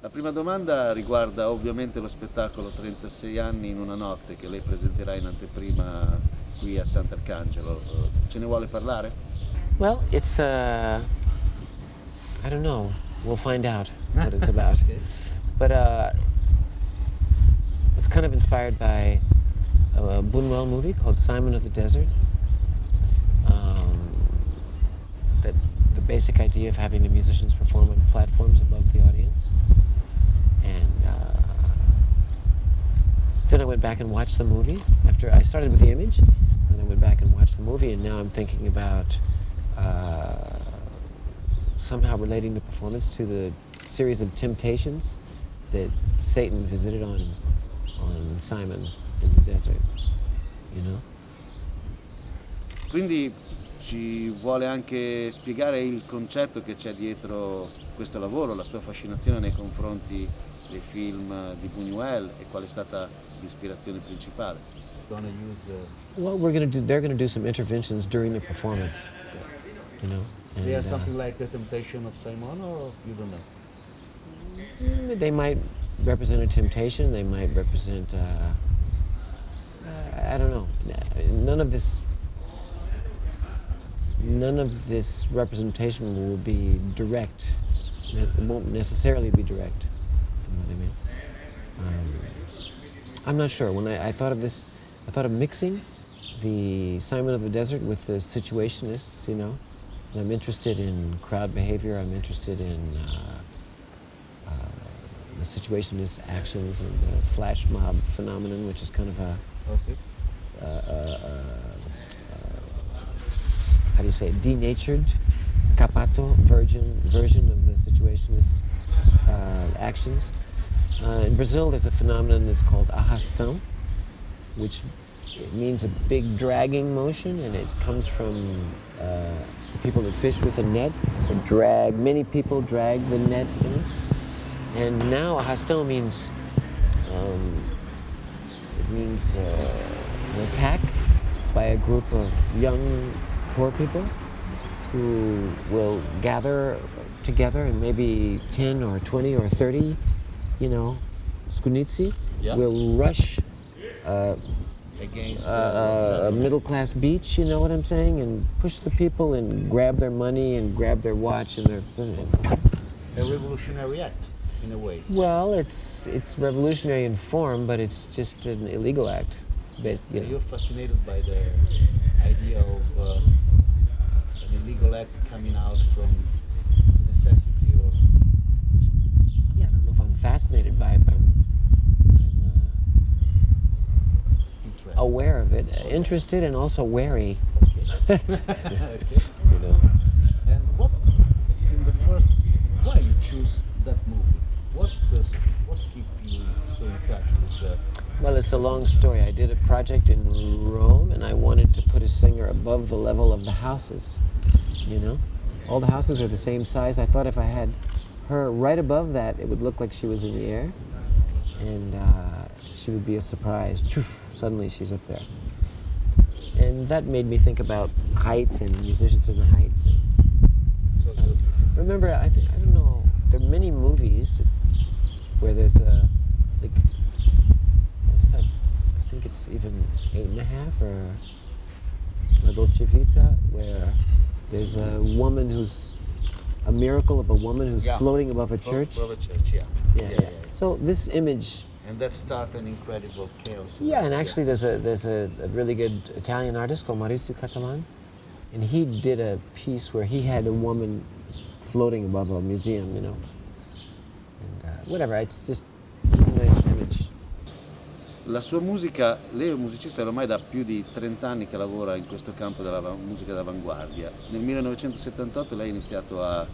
La prima domanda riguarda ovviamente lo spettacolo 36 anni in una notte che lei presenterà in anteprima qui a Sant'Arcangelo. Ce ne vuole parlare? Well, it's, I don't know. We'll find out what it's about. Okay. But it's kind of inspired by a Buñuel movie called Simon of the Desert. That the basic idea of having the musicians perform on platforms above the audience. And then I went back and watched the movie. After I started with the image, then I went back and watched the movie, and now I'm thinking about somehow relating the performance to the series of temptations that Satan visited on Simon in the desert, you know? Quindi ci vuole anche spiegare il concetto che c'è dietro questo lavoro, la sua fascinazione nei confronti dei film di Buñuel e qual è stata l'ispirazione principale. Well, they're gonna do some interventions during the performance, you know? And, They are something like the temptation of Simon, or you don't know? they might represent a temptation, they might represent, I don't know. None of this representation will be direct. It won't necessarily be direct. You know what I mean? I'm not sure. When I thought of this, I thought of mixing the Simon of the Desert with the situationists, you know. And I'm interested in crowd behavior. I'm interested in the situationist actions and the flash mob phenomenon, which is kind of a, how do you say it, denatured, capato version of the situationist actions. In Brazil, there's a phenomenon that's called arrastão, which means a big dragging motion, and it comes from people that fish with a net. Many people drag the net, you know? And now arrastão means an attack by a group of young poor people who will gather together, and maybe 10 or 20 or 30, you know, skunici, will rush Against a middle-class beach, you know what I'm saying, and push the people and grab their money and grab their watch and their... A revolutionary act, in a way. Well, it's revolutionary in form, but it's just an illegal act. But, you know. You're fascinated by the idea of an illegal act coming out from necessity, or... Yeah, I don't know if I'm fascinated by it, but I'm aware of it, interested and also wary. Okay. You know. And why you choose that movie? What keeps you so in touch with the... Well, it's a long story. I did a project in Rome, and I wanted to put a singer above the level of the houses, you know? All the houses are the same size. I thought if I had her right above that, it would look like she was in the air, and she would be a surprise. Choof, suddenly she's up there. And that made me think about heights and musicians in the heights. Remember, I don't know, there are many movies where there's a, like, what's that? I think it's even 8.5 or La Dolce Vita, where there's a woman who's, a miracle of a woman who's floating above a church. Above a church, Yeah. So this image... And that started an incredible chaos. Yeah, and actually there's a really good Italian artist called Maurizio Catalan, and he did a piece where he had a woman floating above a museum, you know. And whatever, it's just a nice image. La sua musica, lei è un musicista ormai da più di 30 anni che lavora in questo campo della musica d'avanguardia. Nel 1978 lei ha iniziato a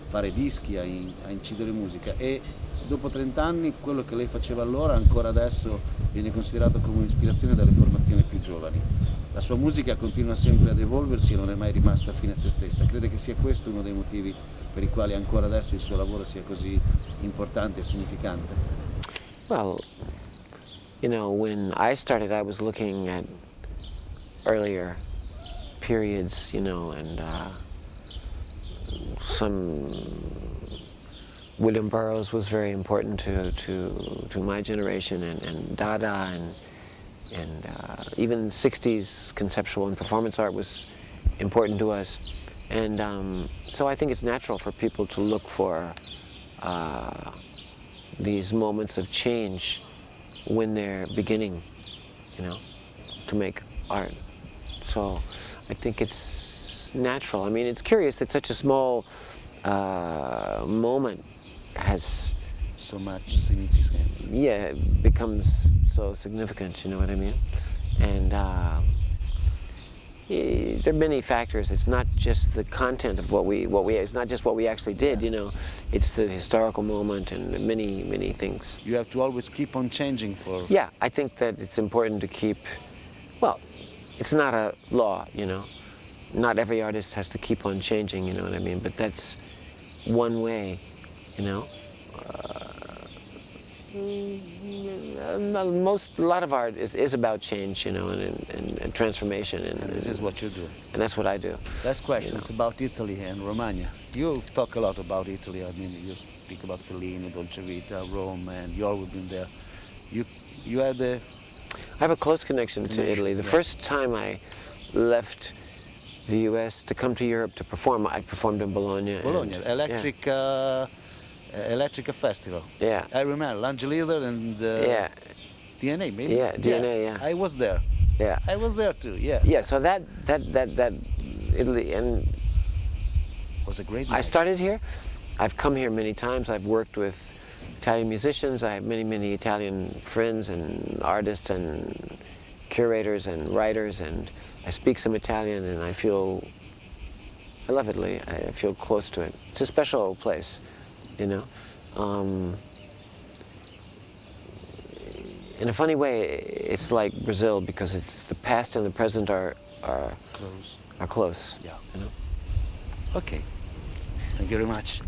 fare dischi, a incidere musica, e dopo 30 anni quello che lei faceva allora ancora adesso viene considerato come un'ispirazione dalle formazioni più giovani. La sua musica continua sempre ad evolversi e non è mai rimasta fine a se stessa. Crede che sia questo uno dei motivi per i quali ancora adesso il suo lavoro sia così importante e significante? Well, you know, when I started, I was looking at earlier periods, you know, and some William Burroughs was very important to my generation, and Dada, and even 60s conceptual and performance art was important to us. And so I think it's natural for people to look for these moments of change when they're beginning, you know, to make art. So I think it's natural. I mean, it's curious that such a small moment has So much significance. yeah, it becomes so significant, you know what I mean? And there are many factors. It's not just the content of what we it's not just what we actually did, you know. It's the historical moment and many things. You have to always keep on changing for... Yeah, I think that it's important to keep, well, it's not a law, you know. Not every artist has to keep on changing, you know what I mean? But that's one way, you know. A lot of art is about change, you know, and transformation. And this is what you do. And that's what I do. Last question You know. is about Italy and Romagna. You talk a lot about Italy. I mean, you speak about Fellini, Dolce Vita, Rome, and you always been there. You had a... I have a close connection to Italy. The first time I left the U.S. to come to Europe to perform, I performed in Bologna. Bologna, and, Electrica Festival. Yeah. I remember, L'Angelina and Yeah. DNA, maybe? Yeah, DNA, yeah. I was there. Yeah. I was there too, yeah. Yeah, so that Italy, and Was a great I night. started here. I've come here many times. I've worked with Italian musicians. I have many Italian friends and artists and curators and writers, and I speak some Italian, and I love Italy. I feel close to it. It's a special place, you know. In a funny way, it's like Brazil, because it's the past and the present are Close. close. Yeah. You know? Okay. Thank you very much.